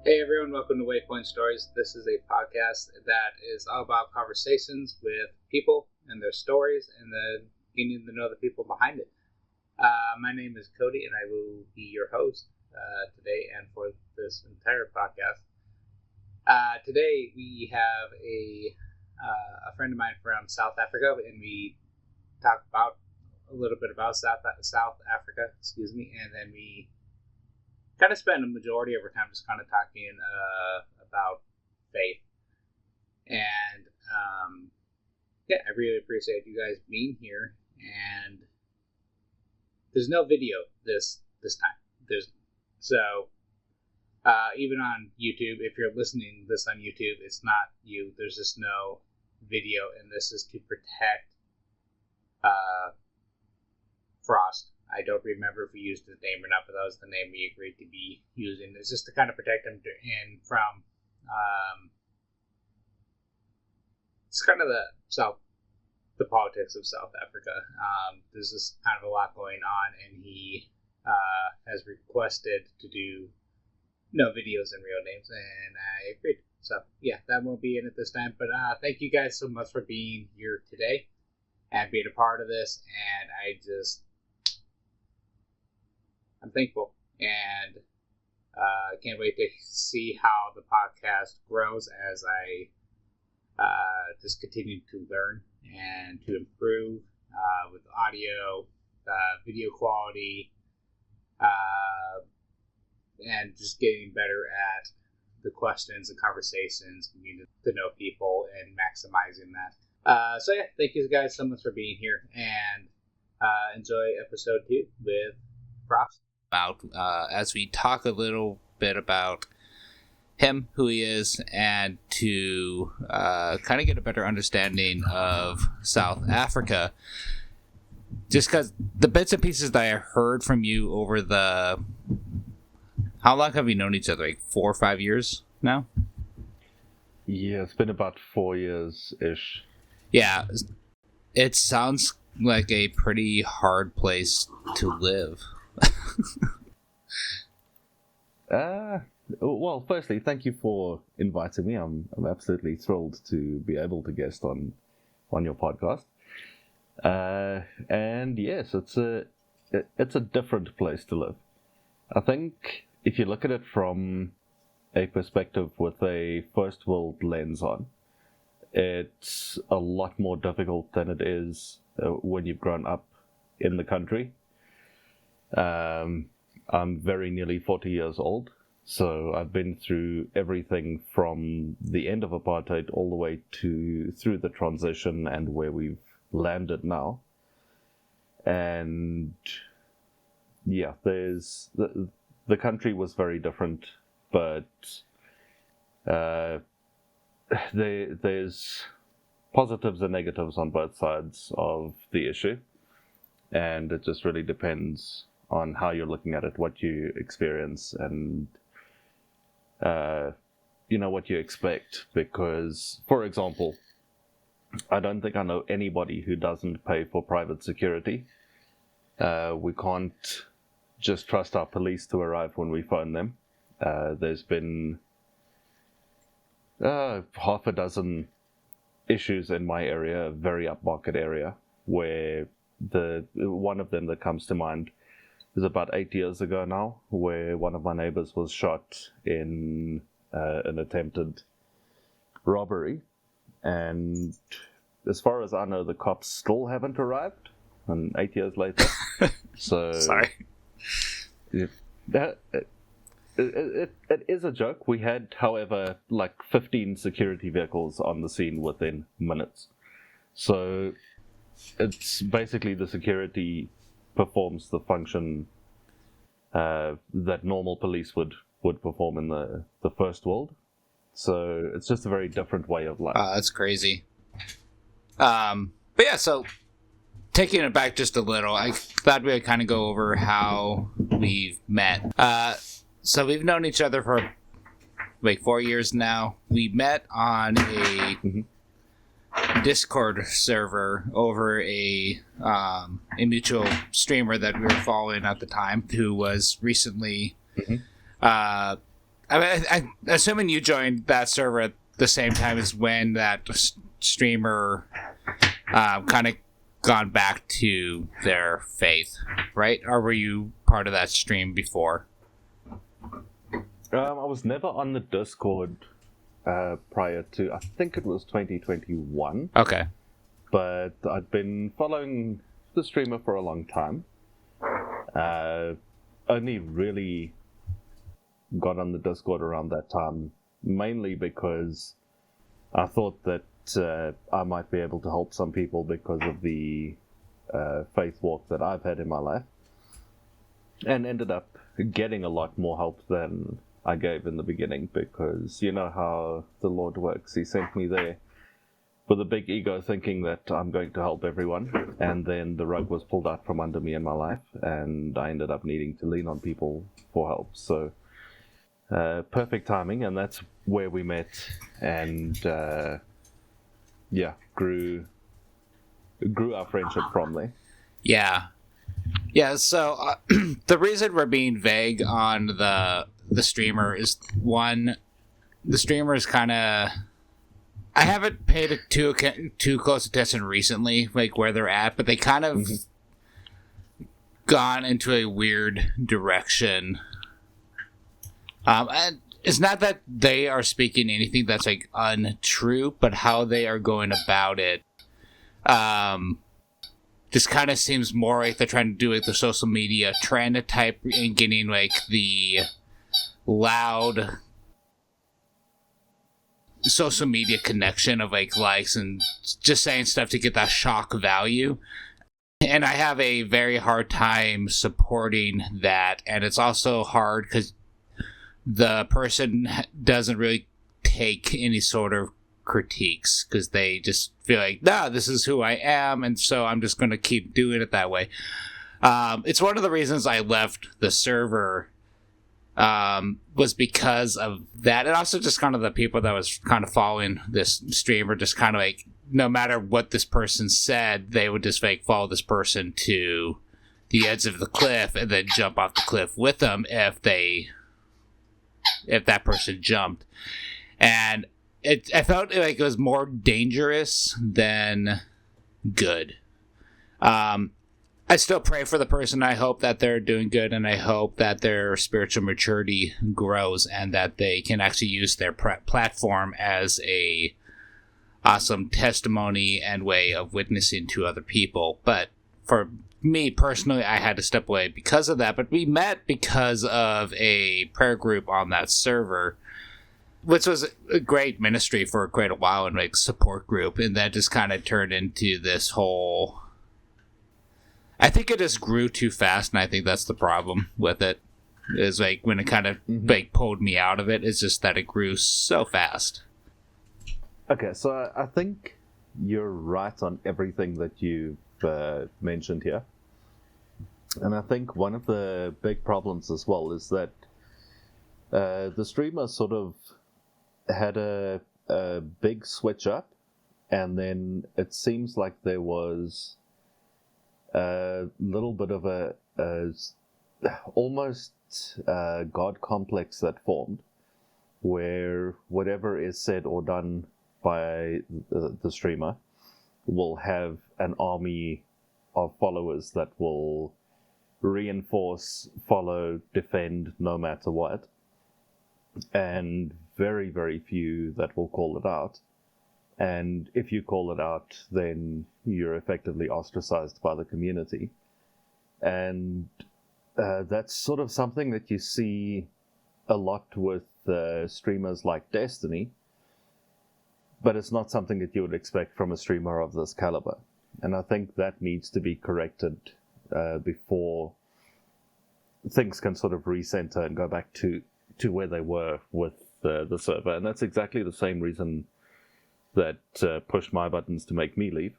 Hey everyone, welcome to Waypoint Stories. This is a podcast that is all about conversations with people and their stories and then getting to know the people behind it. My name is Cody and I will be your host today and for this entire podcast. Today we have a friend of mine from South Africa and we talk about a little bit about South Africa, and then we kind of spend a majority of our time just kind of talking about faith. And I really appreciate you guys being here. And there's no video this time. Even on YouTube, if you're listening to this on YouTube, it's not you. There's just no video, and this is to protect Frost. I don't remember if we used his name or not, but that was the name we agreed to be using. It's just to kind of protect him from it's kind of the politics of South Africa. There's just kind of a lot going on, and he has requested to do no videos and real names, and I agreed. So yeah, that won't be in it this time. But thank you guys so much for being here today and being a part of this, and I'm thankful, and can't wait to see how the podcast grows as I just continue to learn and to improve with audio, video quality, and just getting better at the questions and conversations, getting to know people and maximizing that. Thank you guys so much for being here, and enjoy episode 2 with Frost. As we talk a little bit about him, who he is, and to kind of get a better understanding of South Africa. Just because the bits and pieces that I heard from you over the... How long have we known each other? Like 4 or 5 years now? Yeah, it's been about 4 years-ish. Yeah, it sounds like a pretty hard place to live. Well, firstly, thank you for inviting me. I'm absolutely thrilled to be able to guest on your podcast. And yes, it's a different place to live. I think if you look at it from a perspective with a first world lens on, it's a lot more difficult than it is when you've grown up in the country. I'm very nearly 40 years old, so I've been through everything from the end of apartheid all the way through the transition and where we've landed now. And yeah, there's the country was very different, but there's positives and negatives on both sides of the issue, and it just really depends on how you're looking at it, what you experience, and what you expect. Because, for example, I don't think I know anybody who doesn't pay for private security. We can't just trust our police to arrive when we phone them. There's been half a dozen issues in my area, a very upmarket area, where one of them that comes to mind is about 8 years ago now, where one of my neighbors was shot in an attempted robbery. And as far as I know, the cops still haven't arrived, and 8 years later. So sorry. It is a joke. We had, however, like 15 security vehicles on the scene within minutes. So it's basically the security performs the function that normal police would perform in the first world. So it's just a very different way of life. That's crazy. But yeah, so taking it back just a little, I thought we would kind of go over how we've met. So we've known each other for like 4 years now. We met on a Discord server over a mutual streamer that we were following at the time, who was recently I mean, assuming you joined that server at the same time as when that streamer kind of gone back to their faith, right? Or were you part of that stream before? I was never on the Discord prior to, I think it was 2021. Okay. But I'd been following the streamer for a long time. Only really got on the Discord around that time, mainly because I thought that I might be able to help some people because of the faith walk that I've had in my life, and ended up getting a lot more help than I gave in the beginning, because you know how the Lord works. He sent me there with a big ego, thinking that I'm going to help everyone, and then the rug was pulled out from under me in my life, and I ended up needing to lean on people for help. So perfect timing, and that's where we met, and grew our friendship from there. Yeah, so the reason we're being vague on the streamer is, one, the streamer is kind of, I haven't paid it too close attention recently, like where they're at, but they kind of gone into a weird direction. And it's not that they are speaking anything that's like untrue, but how they are going about it, just kind of seems more like they're trying to do like the social media trend type and getting like the loud social media connection of like likes and just saying stuff to get that shock value. And I have a very hard time supporting that, and it's also hard because the person doesn't really take any sort of critiques, because they just feel like, nah, this is who I am, and so I'm just going to keep doing it that way. It's one of the reasons I left the server, was because of that, and also just kind of the people that was kind of following this streamer, just kind of like, no matter what this person said, they would just like follow this person to the edge of the cliff and then jump off the cliff with them if that person jumped. And I felt like it was more dangerous than good. I still pray for the person. I hope that they're doing good, and I hope that their spiritual maturity grows and that they can actually use their platform as a awesome testimony and way of witnessing to other people. But for me personally, I had to step away because of that. But we met because of a prayer group on that server, which was a great ministry for quite a while, and like support group, and that just kind of turned into this whole, I think it just grew too fast, and I think that's the problem with it, is like when it kind of like pulled me out of it, it's just that it grew so fast. Okay, so I think you're right on everything that you've mentioned here. And I think one of the big problems as well is that the streamer sort of had a big switch up, and then it seems like there was a little bit of a almost God complex that formed, where whatever is said or done by the streamer will have an army of followers that will reinforce, follow, defend no matter what, and very, very few that will call it out. And if you call it out, then you're effectively ostracized by the community. And that's sort of something that you see a lot with streamers like Destiny, but it's not something that you would expect from a streamer of this caliber. And I think that needs to be corrected before things can sort of recenter and go back to where they were with the server. And that's exactly the same reason that pushed my buttons to make me leave,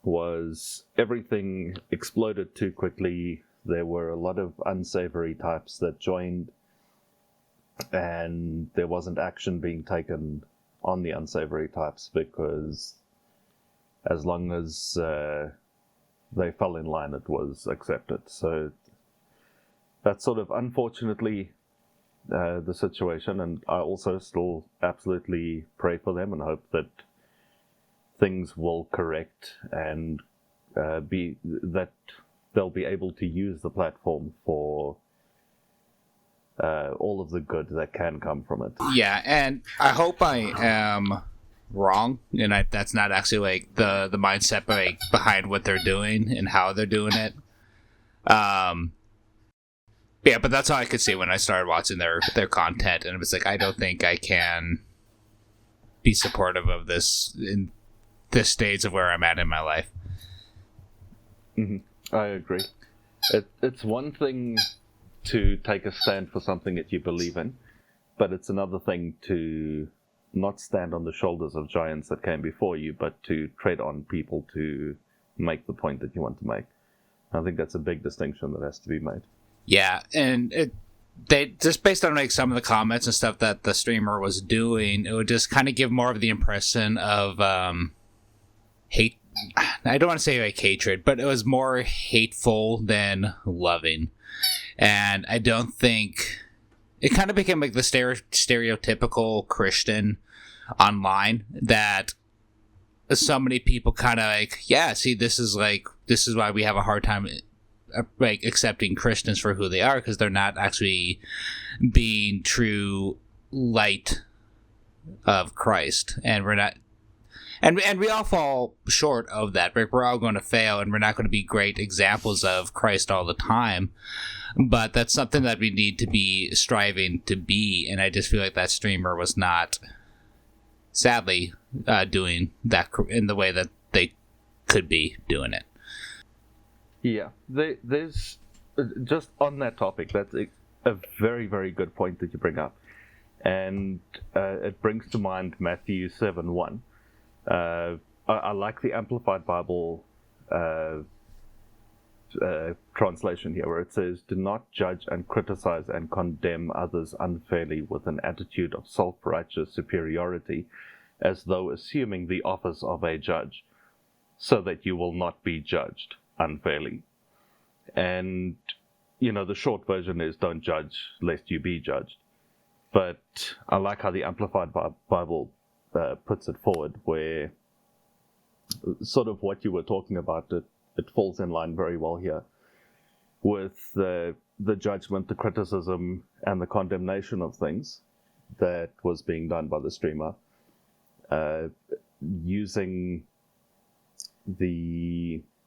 was everything exploded too quickly. There were a lot of unsavory types that joined, and there wasn't action being taken on the unsavory types, because as long as they fell in line, it was accepted. So that's sort of unfortunately the situation, and I also still absolutely pray for them and hope that things will correct and that they'll be able to use the platform for all of the good that can come from it. Yeah, and I hope I am wrong, and that's not actually like the mindset behind what they're doing and how they're doing it. Yeah, but that's all I could see when I started watching their content, and it was like, I don't think I can be supportive of this in this stage of where I'm at in my life. Mm-hmm. I agree. It's one thing to take a stand for something that you believe in, but it's another thing to not stand on the shoulders of giants that came before you, but to tread on people to make the point that you want to make. I think that's a big distinction that has to be made. Yeah, and they just based on like some of the comments and stuff that the streamer was doing, it would just kind of give more of the impression of hate. I don't want to say like hatred, but it was more hateful than loving. And I don't think it kind of became like the stereotypical Christian online that so many people kind of like, yeah, see, this is why we have a hard time like accepting Christians for who they are, because they're not actually being true light of Christ, and we're not. And we all fall short of that. Right? We're all going to fail, and we're not going to be great examples of Christ all the time. But that's something that we need to be striving to be. And I just feel like that streamer was not, sadly, doing that in the way that they could be doing it. Yeah, there's just on that topic. That's a very, very good point that you bring up, and it brings to mind Matthew 7:1. I like the Amplified Bible translation here, where it says, "Do not judge and criticize and condemn others unfairly with an attitude of self-righteous superiority, as though assuming the office of a judge, so that you will not be judged unfairly." And, the short version is, don't judge lest you be judged. But I like how the Amplified Bible puts it forward, where sort of what you were talking about, it falls in line very well here with the judgment, the criticism, and the condemnation of things that was being done by the streamer, using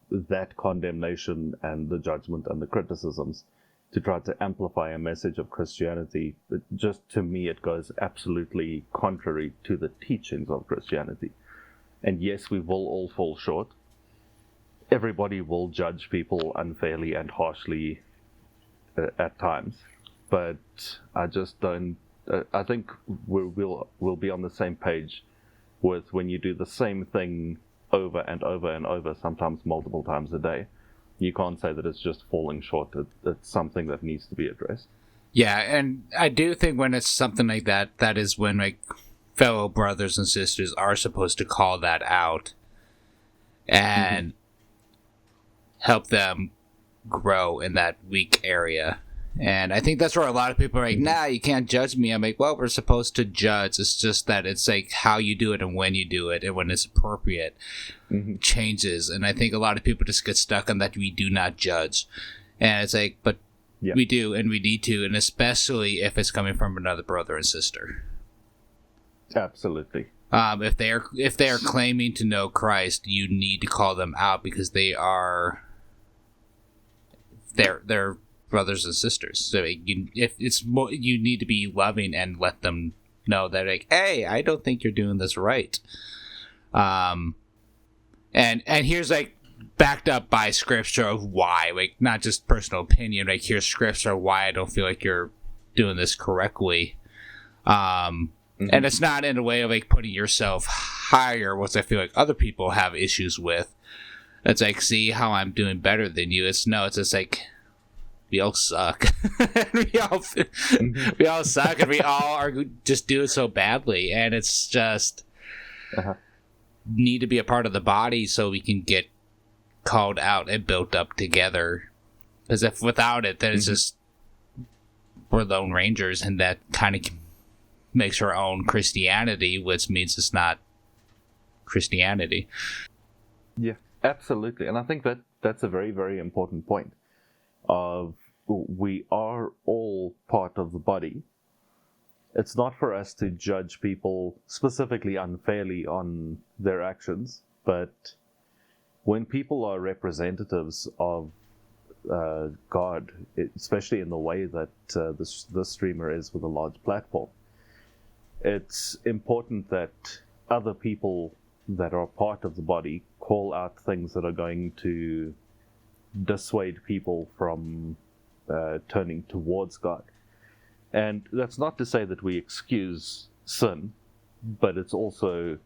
that condemnation and the judgment and the criticisms to try to amplify a message of Christianity. But just to me, it goes absolutely contrary to the teachings of Christianity. And yes, we will all fall short. Everybody will judge people unfairly and harshly at times. But I just don't. I think we'll be on the same page with when you do the same thing over and over and over, sometimes multiple times a day. You can't say that it's just falling short. It's something that needs to be addressed. Yeah, and I do think when it's something like that, that is when like fellow brothers and sisters are supposed to call that out and help them grow in that weak area. And I think that's where a lot of people are like, nah, you can't judge me. I'm like, well, we're supposed to judge. It's just that it's like how you do it and when you do it and when it's appropriate changes. And I think a lot of people just get stuck on that we do not judge. And it's like, but we do and we need to, and especially if it's coming from another brother and sister. Absolutely. If they are claiming to know Christ, you need to call them out because they're brothers and sisters. So you need to be loving and let them know that, like, hey, I don't think you're doing this right. And here's like backed up by scripture of why, like not just personal opinion. Like here's scripture why I don't feel like you're doing this correctly. And it's not in a way of like putting yourself higher, which I feel like other people have issues with. It's like, see how I'm doing better than you. It's just like, we all suck. we all suck, and we all are just doing so badly. And it's just need to be a part of the body so we can get called out and built up together. Because if without it, then it's just we're lone rangers, and that kind of makes our own Christianity, which means it's not Christianity. Yeah, absolutely. And I think that that's a very, very important point of we are all part of the body. It's not for us to judge people specifically unfairly on their actions, but when people are representatives of God, especially in the way that this streamer is with a large platform, it's important that other people that are part of the body call out things that are going to dissuade people from turning towards God. And that's not to say that we excuse sin, but it's also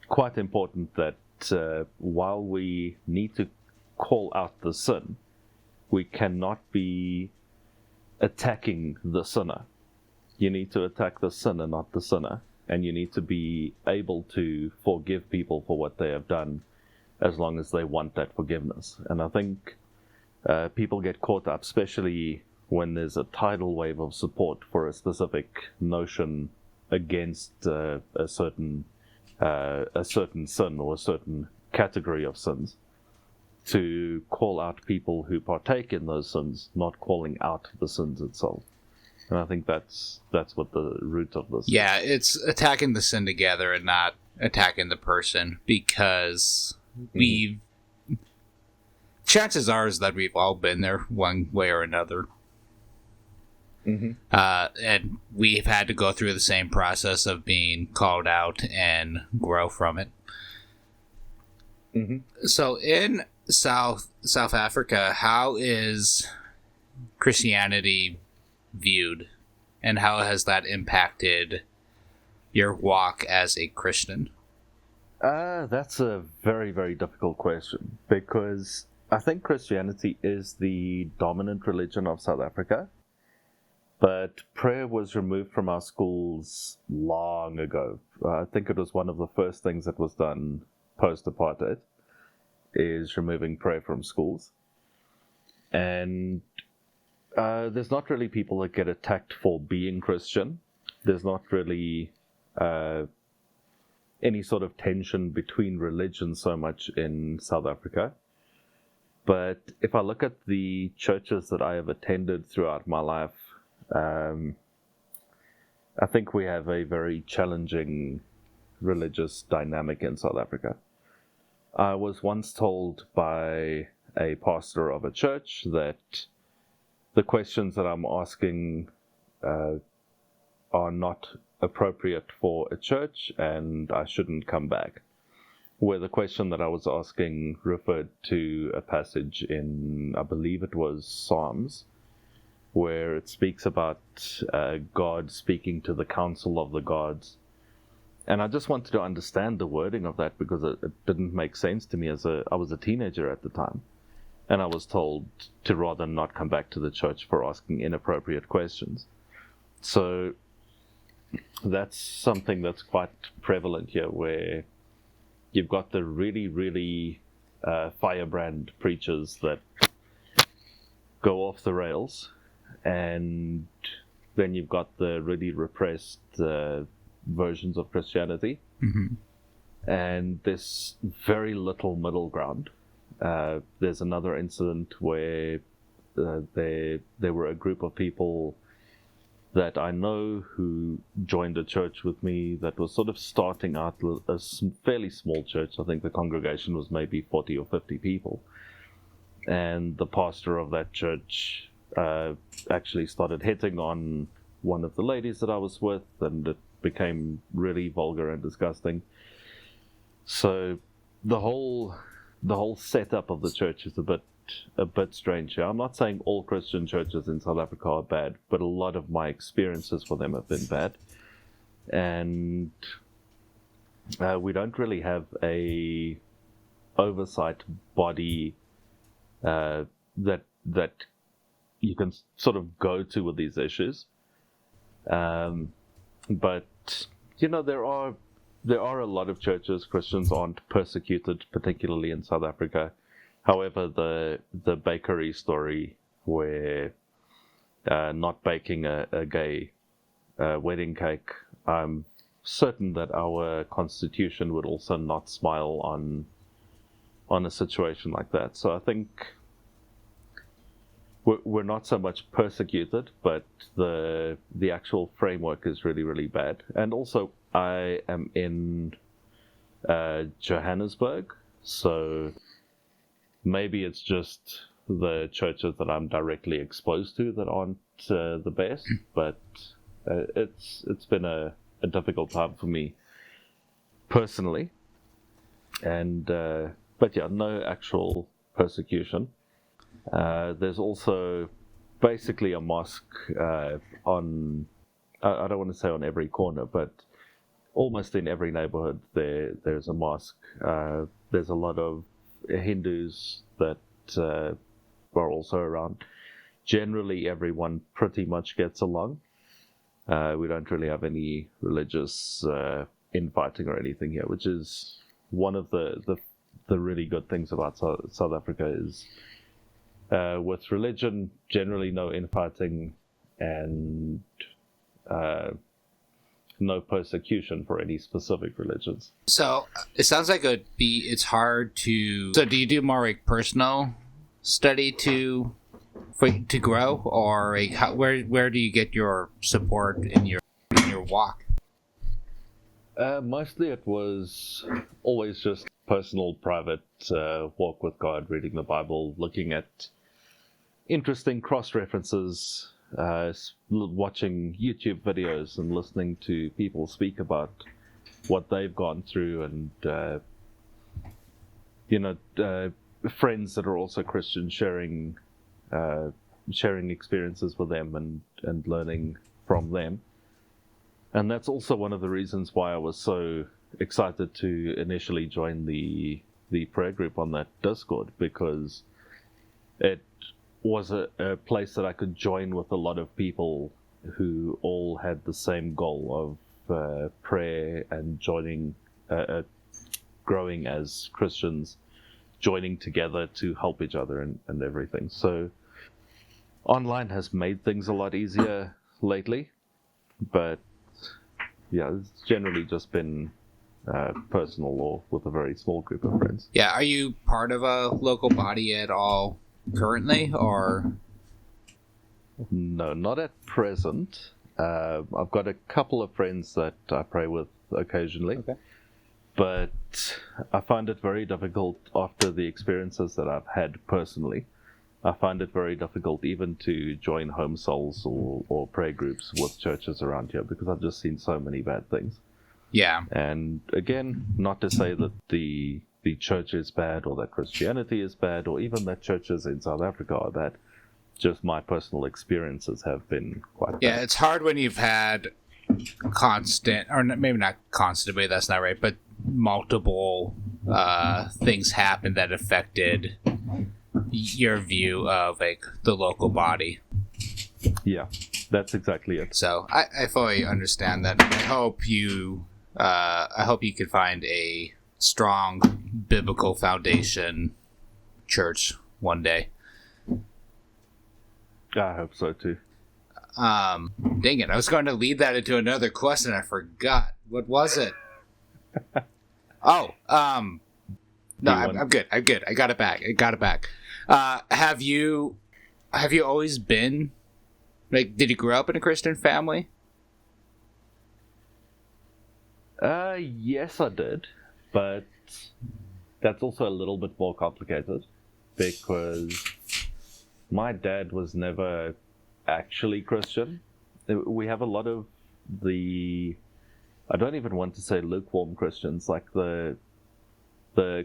quite important that while we need to call out the sin, we cannot be attacking the sinner. You need to attack the sinner, not the sinner. And you need to be able to forgive people for what they have done as long as they want that forgiveness. And I think people get caught up, especially when there's a tidal wave of support for a specific notion against a certain sin or a certain category of sins, to call out people who partake in those sins, not calling out the sins itself. And I think that's what the root of this is. Yeah, it's attacking the sin together and not attacking the person, because chances are is that we've all been there one way or another. And we've had to go through the same process of being called out and grow from it. So in South Africa, how is Christianity viewed, and how has that impacted your walk as a Christian? That's a very, very difficult question, because I think Christianity is the dominant religion of South Africa. But prayer was removed from our schools long ago. I think it was one of the first things that was done post-apartheid, is removing prayer from schools. And there's not really people that get attacked for being Christian. There's not really any sort of tension between religions so much in South Africa. But if I look at the churches that I have attended throughout my life, I think we have a very challenging religious dynamic in South Africa. I was once told by a pastor of a church that the questions that I'm asking are not appropriate for a church and I shouldn't come back. Where the question that I was asking referred to a passage in, I believe it was Psalms, where it speaks about God speaking to the council of the gods. And I just wanted to understand the wording of that, because it didn't make sense to me. I was a teenager at the time, and I was told to rather not come back to the church for asking inappropriate questions. So that's something that's quite prevalent here, where you've got the really, really firebrand preachers that go off the rails, and then you've got the really repressed versions of Christianity, and there's very little middle ground. There's another incident where there were a group of people that I know who joined a church with me that was sort of starting out a fairly small church. I think the congregation was maybe 40 or 50 people, and the pastor of that church actually started hitting on one of the ladies that I was with, and it became really vulgar and disgusting. So the whole setup of the church is a bit strange here. I'm not saying all Christian churches in South Africa are bad, but a lot of my experiences for them have been bad, and we don't really have a oversight body that you can sort of go to with these issues. But there are a lot of churches. Christians aren't persecuted, particularly in South Africa. However, the bakery story, where not baking a gay wedding cake, I'm certain that our constitution would also not smile on a situation like that. So I think we're not so much persecuted, but the actual framework is really, really bad. And also, I am in Johannesburg, so maybe it's just the churches that I'm directly exposed to that aren't the best, but it's been a difficult time for me personally. And but yeah, no actual persecution. There's also basically a mosque on, I don't want to say on every corner, but almost in every neighborhood there's a mosque. There's a lot of Hindus that are also around. Generally, everyone pretty much gets along. We don't really have any religious infighting or anything here, which is one of the really good things about South Africa is with religion, generally no infighting and no persecution for any specific religions. So it sounds like it's hard to. So do you do more like personal study to grow, or like where do you get your support in your walk? Mostly it was always just personal, private walk with God, reading the Bible, looking at interesting cross-references, watching YouTube videos and listening to people speak about what they've gone through, and friends that are also Christian sharing experiences with them and learning from them. And that's also one of the reasons why I was so excited to initially join the prayer group on that Discord, because it was a place that I could join with a lot of people who all had the same goal of prayer and joining, growing as Christians, joining together to help each other and everything. So online has made things a lot easier lately, but yeah, it's generally just been personal or with a very small group of friends. Yeah, are you part of a local body at all currently, or? No, not at present. I've got a couple of friends that I pray with occasionally. Okay. But I find it very difficult after the experiences that I've had personally. I find it very difficult even to join home souls or prayer groups with churches around here, because I've just seen so many bad things. Yeah. And again, not to say that the church is bad or that Christianity is bad or even that churches in South Africa are bad. Just my personal experiences have been quite bad. Yeah, it's hard when you've had constant, or maybe not constant, but that's not right, but multiple things happen that affected your view of like the local body. Yeah, that's exactly it. So I fully understand that. I hope you could find a strong biblical foundation church one day. I hope so too. Dang it, I was going to lead that into another question. I forgot. What was it? No, I'm good. I got it back. Have you always been, like, did you grow up in a Christian family? Yes, I did, but that's also a little bit more complicated because my dad was never actually Christian. We have a lot of I don't even want to say lukewarm Christians, like the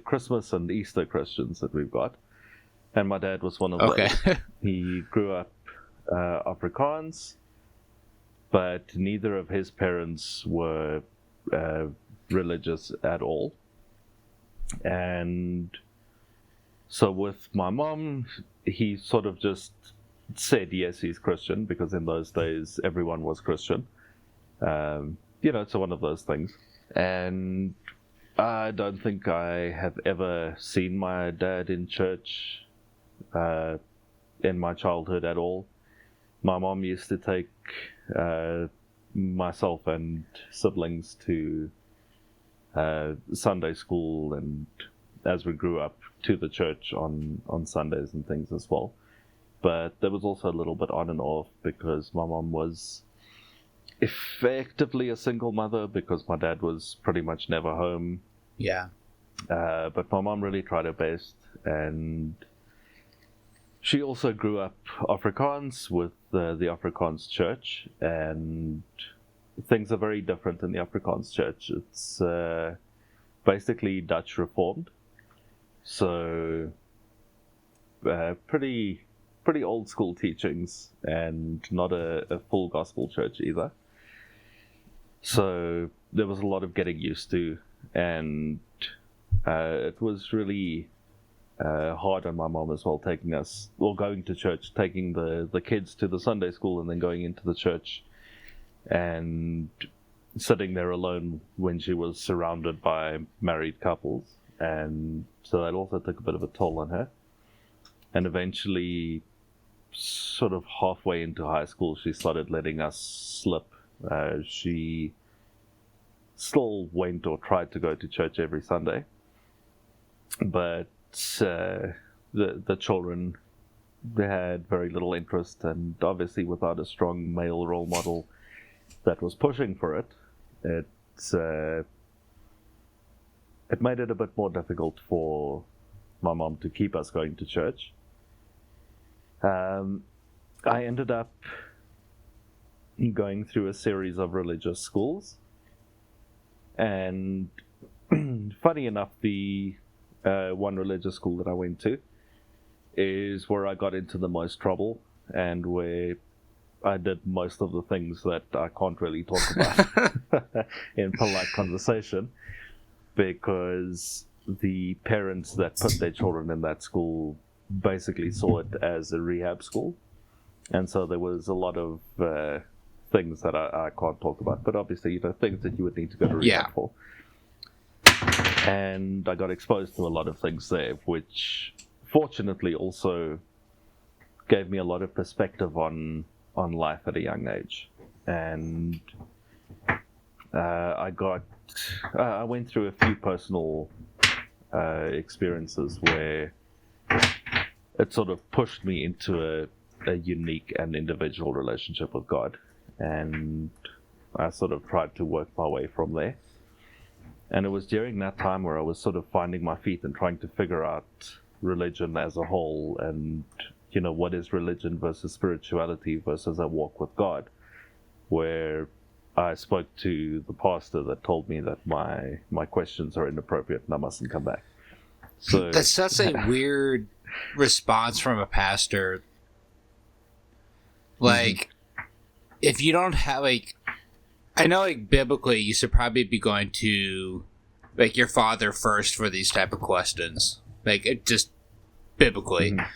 Christmas and Easter Christians that we've got. And my dad was one of those. He grew up Afrikaans, but neither of his parents were religious at all. And so with my mom, he sort of just said yes, he's Christian, because in those days everyone was Christian. It's one of those things. And I don't think I have ever seen my dad in church in my childhood at all. my mom used to take myself and siblings to Sunday school, and as we grew up, to the church on Sundays and things as well. But there was also a little bit on and off because my mom was effectively a single mother because my dad was pretty much never home. Yeah. But my mom really tried her best, and she also grew up Afrikaans with the Afrikaans church, and things are very different in the Afrikaans church. It's basically Dutch Reformed, so pretty old school teachings, and not a full gospel church either. So there was a lot of getting used to, and it was really hard on my mom as well, going to church, taking the kids to the Sunday school, and then going into the church and sitting there alone when she was surrounded by married couples. And so that also took a bit of a toll on her. And eventually, sort of halfway into high school, she started letting us slip. She still went or tried to go to church every Sunday, but the children, they had very little interest, and obviously without a strong male role model that was pushing for it, it made it a bit more difficult for my mom to keep us going to church. I ended up going through a series of religious schools, and funny enough, the one religious school that I went to is where I got into the most trouble, and where I did most of the things that I can't really talk about in polite conversation, because the parents that put their children in that school basically saw it as a rehab school, and so there was a lot of things that I can't talk about, but obviously, things that you would need to go to rehab for. And I got exposed to a lot of things there, which fortunately also gave me a lot of perspective on life at a young age. And I went through a few personal experiences where it sort of pushed me into a unique and individual relationship with God. And I sort of tried to work my way from there. And it was during that time where I was sort of finding my feet and trying to figure out religion as a whole, and what is religion versus spirituality versus a walk with God, where I spoke to the pastor that told me that my questions are inappropriate and I mustn't come back. So that's such a weird response from a pastor. Like, if you don't have I know, biblically, you should probably be going to, your father first for these type of questions. It just biblically. Mm-hmm.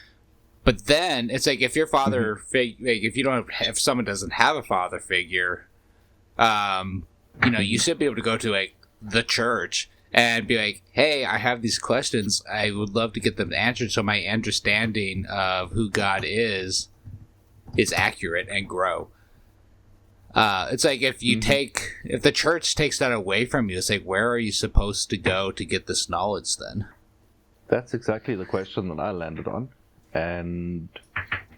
But then, it's if your father, if someone doesn't have a father figure, you should be able to go to, the church and be like, hey, I have these questions. I would love to get them answered so my understanding of who God is accurate and grow. It's if you if the church takes that away from you, it's where are you supposed to go to get this knowledge then? That's exactly the question that I landed on. And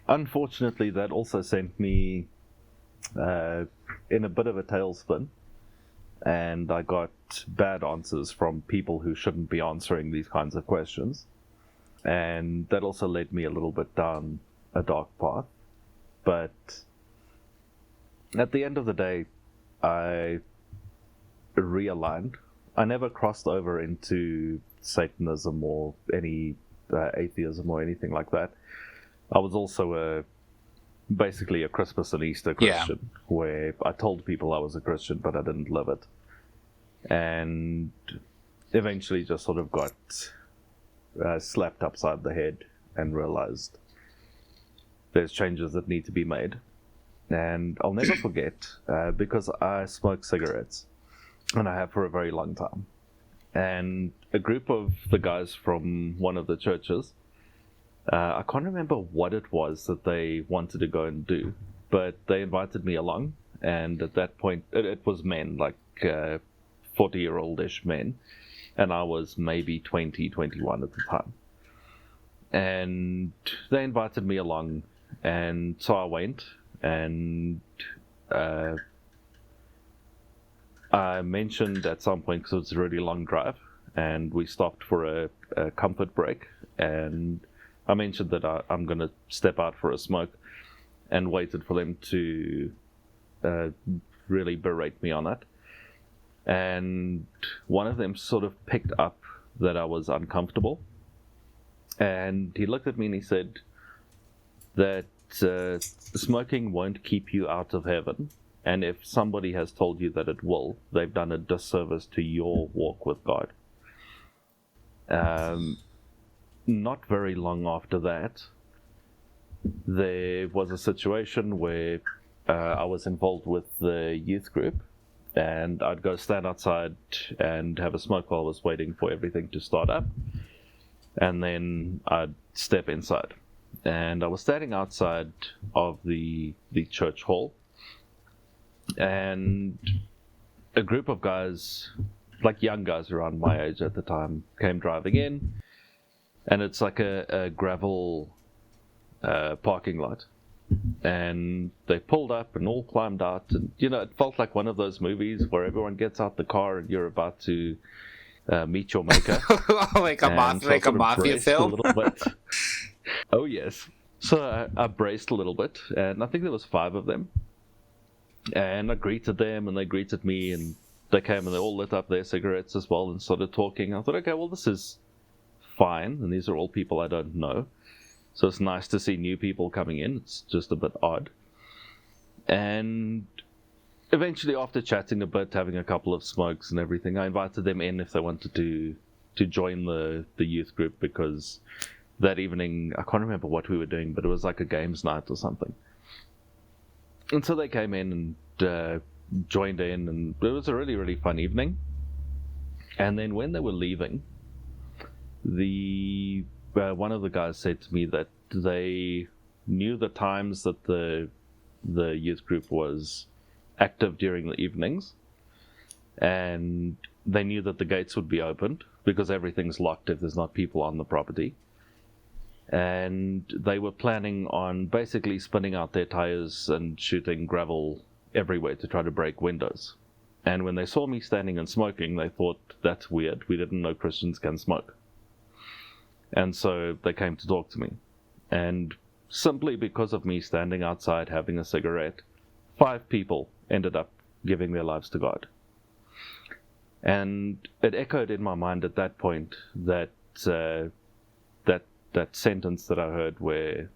unfortunately, that also sent me in a bit of a tailspin. And I got bad answers from people who shouldn't be answering these kinds of questions. And that also led me a little bit down a dark path. But at the end of the day, I realigned. I never crossed over into Satanism or any atheism or anything like that. I was also basically a Christmas and Easter Christian, where I told people I was a Christian, but I didn't live it. And eventually just sort of got slapped upside the head and realized there's changes that need to be made. And I'll never forget, because I smoke cigarettes, and I have for a very long time. And a group of the guys from one of the churches, I can't remember what it was that they wanted to go and do, but they invited me along, and at that point, it was men, like 40-year-old-ish men, and I was maybe 20, 21 at the time. And they invited me along, and so I went, and I mentioned at some point, because it was a really long drive, and we stopped for a comfort break, and I mentioned that I'm going to step out for a smoke, and waited for them to really berate me on it. And one of them sort of picked up that I was uncomfortable, and he looked at me and he said that smoking won't keep you out of heaven, and if somebody has told you that it will, they've done a disservice to your walk with God. Not very long after that, there was a situation where I was involved with the youth group, and I'd go stand outside and have a smoke while I was waiting for everything to start up, and then I'd step inside. And I was standing outside of the church hall, and a group of guys, like young guys around my age at the time, came driving in, and it's like a gravel parking lot. And they pulled up and all climbed out, and it felt like one of those movies where everyone gets out the car and you're about to meet your maker. like a mafia film. A little bit. Oh yes. So I braced a little bit, and I think there was 5 of them. And I greeted them, and they greeted me, and they came and they all lit up their cigarettes as well and started talking. I thought, okay, well, this is fine, and these are all people I don't know. So it's nice to see new people coming in. It's just a bit odd. And eventually, after chatting a bit, having a couple of smokes and everything, I invited them in if they wanted to join the youth group, because that evening, I can't remember what we were doing, but it was like a games night or something. And so they came in and joined in, and it was a really, really fun evening. And then when they were leaving, one of the guys said to me that they knew the times that the youth group was active during the evenings, and they knew that the gates would be opened because everything's locked if there's not people on the property. And they were planning on basically spinning out their tires and shooting gravel everywhere to try to break windows. And when they saw me standing and smoking, they thought, that's weird, we didn't know Christians can smoke. And so they came to talk to me. And simply because of me standing outside having a cigarette, 5 people ended up giving their lives to God. And it echoed in my mind at that point that that sentence that I heard where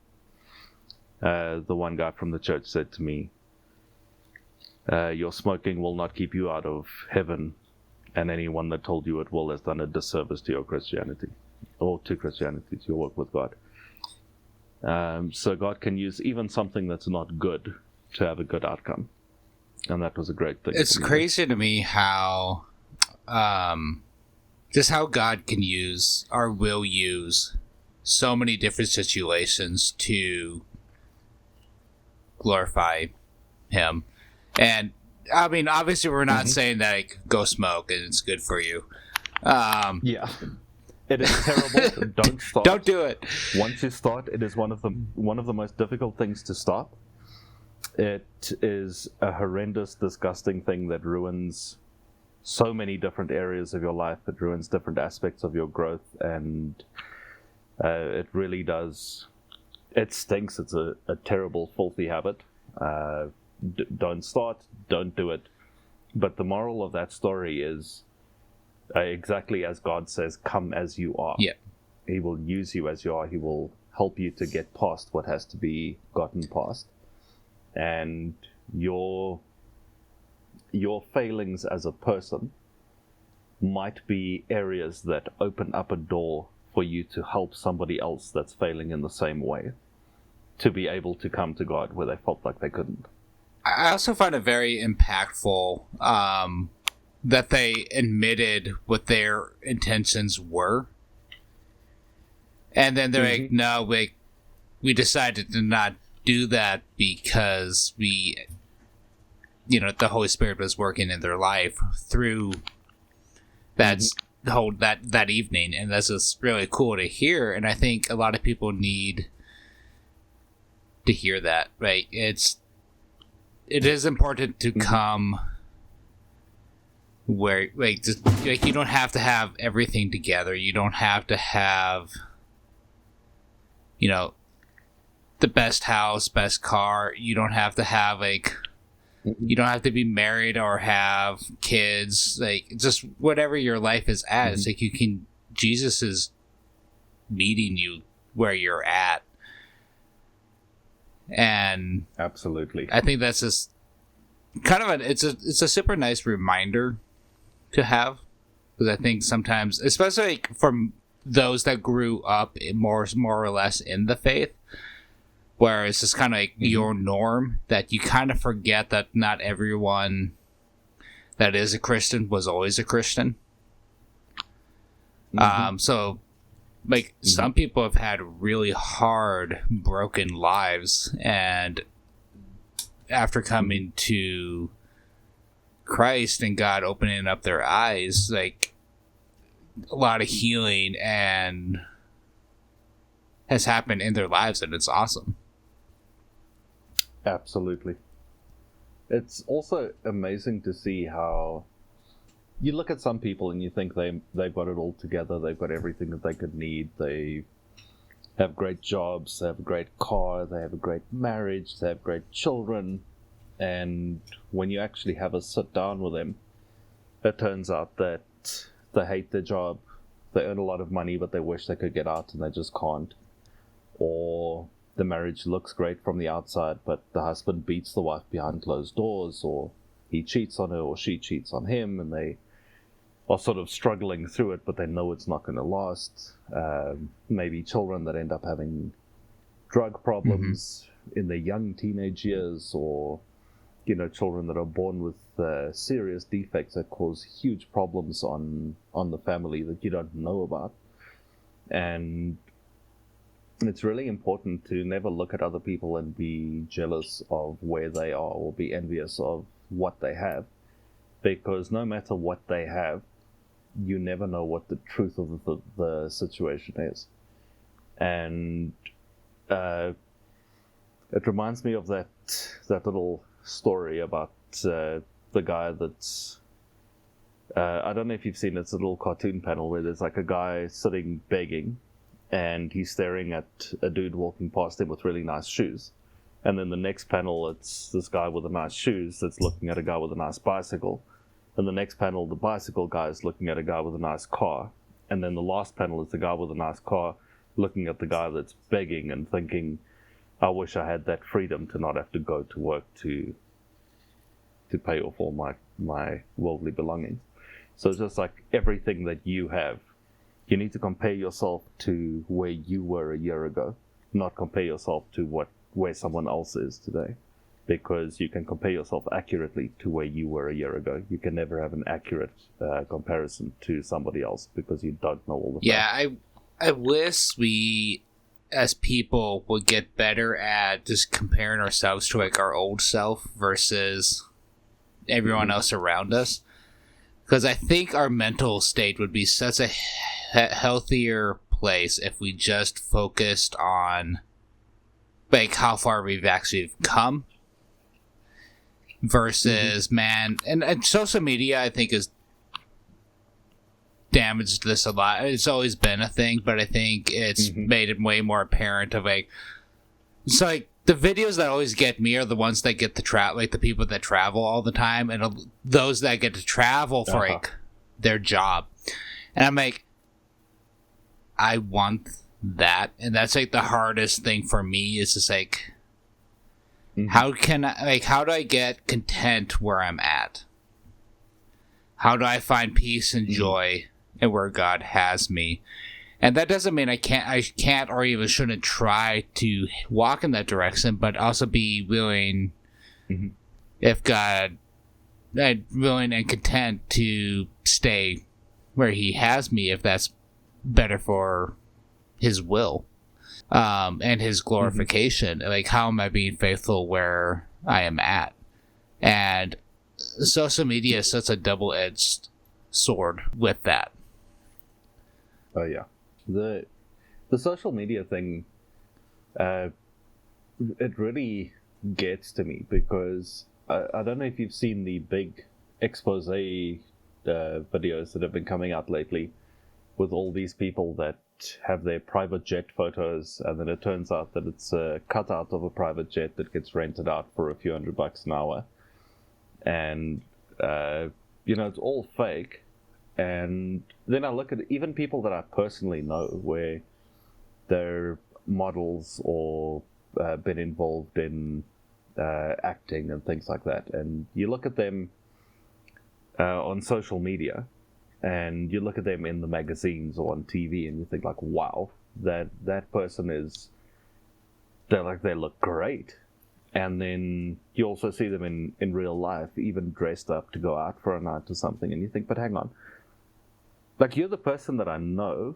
the one guy from the church said to me, your smoking will not keep you out of heaven, and anyone that told you it will has done a disservice to your Christianity, or to Christianity, to your work with God. So God can use even something that's not good to have a good outcome. And that was a great thing. It's crazy to me how just how God can use, or will use, so many different situations to glorify Him. And I mean, obviously, we're not saying that like, go smoke and it's good for you. Yeah, it is terrible. Don't start. Don't do it. Once you start, it is one of the most difficult things to stop. It is a horrendous, disgusting thing that ruins so many different areas of your life. It ruins different aspects of your growth, and it really does. It stinks. It's a terrible, filthy habit. Don't start. Don't do it. But the moral of that story is exactly as God says, come as you are. Yeah. He will use you as you are. He will help you to get past what has to be gotten past. And your failings as a person might be areas that open up a door for you to help somebody else that's failing in the same way to be able to come to God where they felt like they couldn't. I also find it very impactful that they admitted what their intentions were. And then they're like, no, we decided to not do that because the Holy Spirit was working in their life through that evening, and that's just really cool to hear. And I think a lot of people need to hear that, right? It is important to come where you don't have to have everything together. You don't have to have the best house, best car. You don't have to have you don't have to be married or have kids. Just whatever your life is at, it's Jesus is meeting you where you're at. And absolutely, I think that's just kind of it's a super nice reminder to have, because I think sometimes, especially from those that grew up more or less in the faith, where it's just kind of your norm, that you kind of forget that not everyone that is a Christian was always a Christian. So some people have had really hard, broken lives, and after coming to Christ and God opening up their eyes, a lot of healing and has happened in their lives, and it's awesome. Absolutely. It's also amazing to see how you look at some people and you think they've got it all together, they've got everything that they could need, they have great jobs, they have a great car, they have a great marriage, they have great children, and when you actually have a sit down with them, it turns out that they hate their job, they earn a lot of money but they wish they could get out and they just can't, or the marriage looks great from the outside but the husband beats the wife behind closed doors, or he cheats on her or she cheats on him, and they are sort of struggling through it, but they know it's not going to last. Maybe children that end up having drug problems in their young teenage years, or children that are born with serious defects that cause huge problems on the family that you don't know about. And it's really important to never look at other people and be jealous of where they are or be envious of what they have, because no matter what they have, you never know what the truth of the situation is. And it reminds me of that little story about the guy that's I don't know if you've seen it. It's a little cartoon panel where there's a guy sitting begging, and he's staring at a dude walking past him with really nice shoes. And then the next panel, it's this guy with the nice shoes that's looking at a guy with a nice bicycle. And the next panel, the bicycle guy is looking at a guy with a nice car. And then the last panel is the guy with a nice car looking at the guy that's begging and thinking, I wish I had that freedom to not have to go to work to pay off all my worldly belongings. So it's just everything that you have, you need to compare yourself to where you were a year ago, not compare yourself to where someone else is today, because you can compare yourself accurately to where you were a year ago. You can never have an accurate comparison to somebody else, because you don't know all the facts. I wish we as people would get better at just comparing ourselves to our old self versus everyone else around us, because I think our mental state would be such a healthier place if we just focused on how far we've actually come versus and social media, I think, has damaged this a lot. It's always been a thing, but I think it's made it way more apparent of so the videos that always get me are the ones that get to travel, the people that travel all the time, and those that get to travel for their job. And I'm I want that, and that's the hardest thing for me is just how can I how do I get content where I'm at? How do I find peace and joy in where God has me? And that doesn't mean I can't or even shouldn't try to walk in that direction, but also be willing, if God, willing and content to stay where He has me, if that's better for His will. and his glorification. Like, how am I being faithful where I am at? And social media is such a double-edged sword with that. Oh yeah, the social media thing, it really gets to me because I don't know if you've seen the big expose videos that have been coming out lately with all these people that have their private jet photos, and then it turns out that it's a cutout of a private jet that gets rented out for a few $100 an hour, and it's all fake. And then I look at even people that I personally know where they're models or been involved in acting and things like that, and you look at them on social media, and you look at them in the magazines or on TV, and you think like, wow, that person they look great. And then you also see them in real life, even dressed up to go out for a night or something, and you think, but hang on, like, you're the person that I know,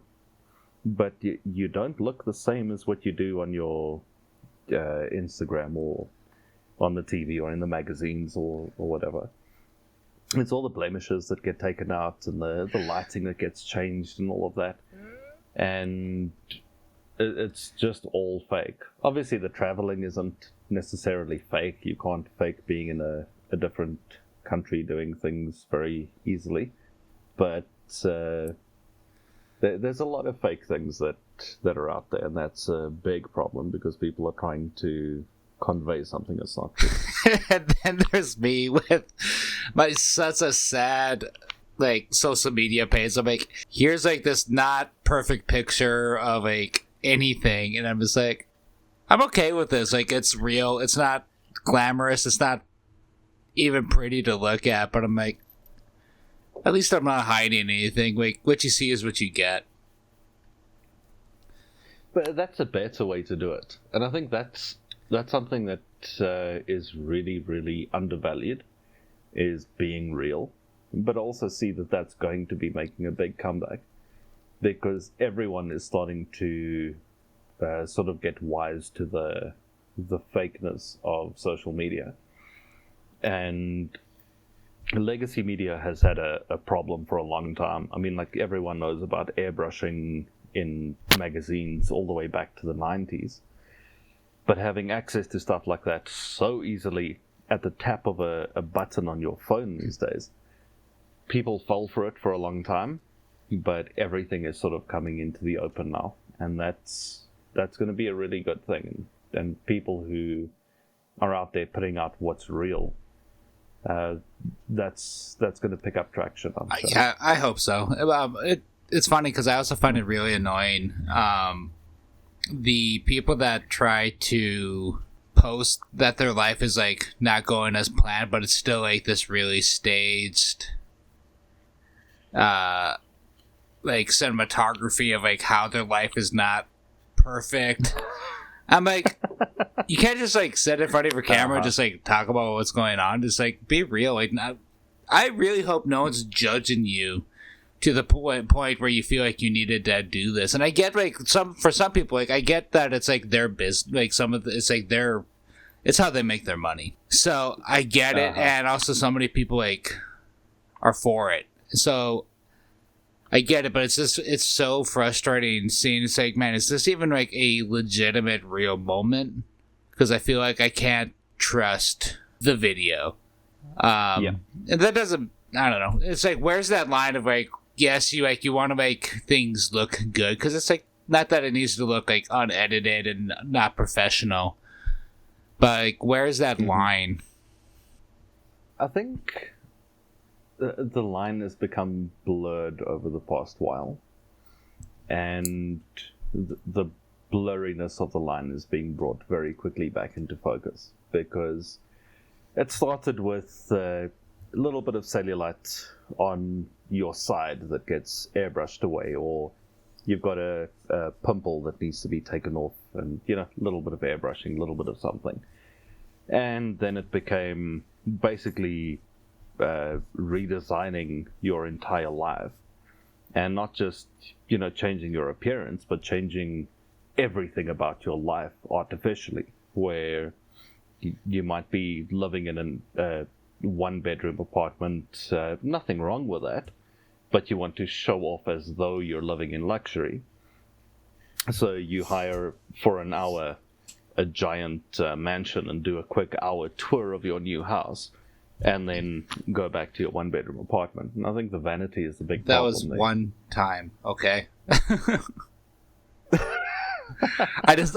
but you don't look the same as what you do on your Instagram or on the TV or in the magazines or whatever. It's all the blemishes that get taken out and the lighting that gets changed and all of that. And it's just all fake. Obviously, the traveling isn't necessarily fake. You can't fake being in a different country doing things very easily. But there's a lot of fake things that are out there, and that's a big problem because people are trying to convey something that's not true. And then there's me with such a sad social media page. I'm like, here's this not perfect picture of anything, and I'm just like, I'm okay with this. It's real. It's not glamorous. It's not even pretty to look at, but I'm like, at least I'm not hiding anything. What you see is what you get. But that's a better way to do it, and I think that's something that is really, really undervalued, is being real. But also see that that's going to be making a big comeback, because everyone is starting to sort of get wise to the fakeness of social media. And legacy media has had a problem for a long time. I mean, everyone knows about airbrushing in magazines all the way back to the 90s. But having access to stuff like that so easily at the tap of a button on your phone these days, people fell for it for a long time, but everything is sort of coming into the open now. And that's going to be a really good thing. And people who are out there putting out what's real, that's going to pick up traction, I'm sure. Yeah, I hope so. It's funny because I also find it really annoying. The people that try to post that their life is not going as planned, but it's still this really staged cinematography of how their life is not perfect. I'm like, you can't just sit in front of your camera and just talk about what's going on. Just be real. I really hope no one's judging you to the point where you feel you needed to do this. And I get for some people, I get that it's their business, it's how they make their money. So I get it. And also so many people are for it. So I get it, but it's so frustrating seeing man, is this even a legitimate real moment? Because I feel I can't trust the video. And that doesn't, I don't know. It's where's that line of yes, you want to make things look good, because it's not that it needs to look unedited and not professional, but where's that line? I think the line has become blurred over the past while, and the blurriness of the line is being brought very quickly back into focus, because it started with a little bit of cellulite on your side that gets airbrushed away, or you've got a pimple that needs to be taken off, and a little bit of airbrushing, a little bit of something. And then it became basically redesigning your entire life, and not just changing your appearance, but changing everything about your life artificially, where you might be living in a one-bedroom apartment, nothing wrong with that, but you want to show off as though you're living in luxury. So you hire for an hour a giant mansion and do a quick hour tour of your new house, and then go back to your one-bedroom apartment. And I think the vanity is the big problem. That was there. one time, okay? I just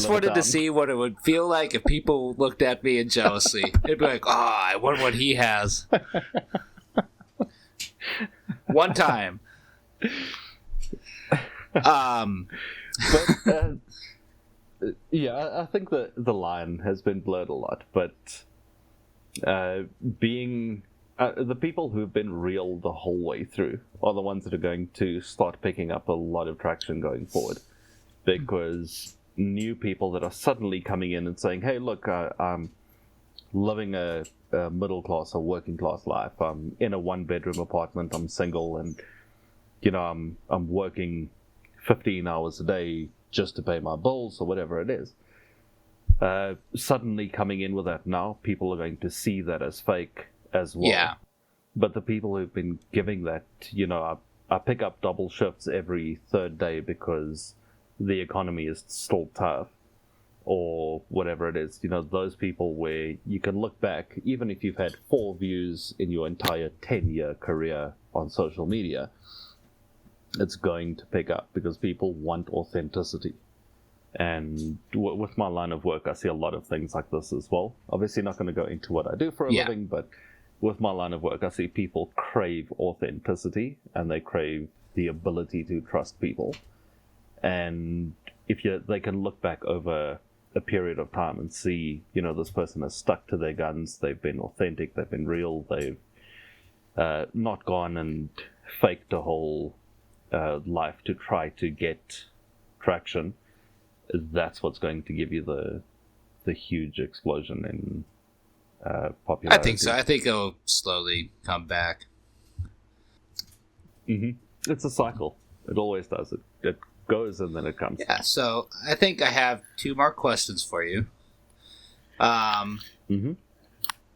wanted to see what it would feel like if people looked at me in jealousy. They'd be like, I wonder what he has. One time. But yeah, I think that the line has been blurred a lot, but being the people who've been real the whole way through are the ones that are going to start picking up a lot of traction going forward, because new people that are suddenly coming in and saying, hey, look, I'm living a middle class or working class life. I'm in a one-bedroom apartment, I'm single, and I'm working 15 hours a day just to pay my bills or whatever it is. Suddenly coming in with that now, people are going to see that as fake as well. Yeah. But the people who've been giving that, I pick up double shifts every third day because the economy is still tough, or whatever it is, those people where you can look back, even if you've had 4 views in your entire 10-year career on social media, it's going to pick up because people want authenticity. And with my line of work, I see a lot of things like this as well. Obviously not going to go into what I do for a living, but with my line of work, I see people crave authenticity, and they crave the ability to trust people. And if they can look back over a period of time and see, this person has stuck to their guns, they've been authentic, they've been real, they've not gone and faked a whole life to try to get traction, that's what's going to give you the huge explosion in popularity. I think so. I think it'll slowly come back. Mm-hmm. It's a cycle. It always does. It goes and then it comes. Yeah, so I think I have 2 more questions for you.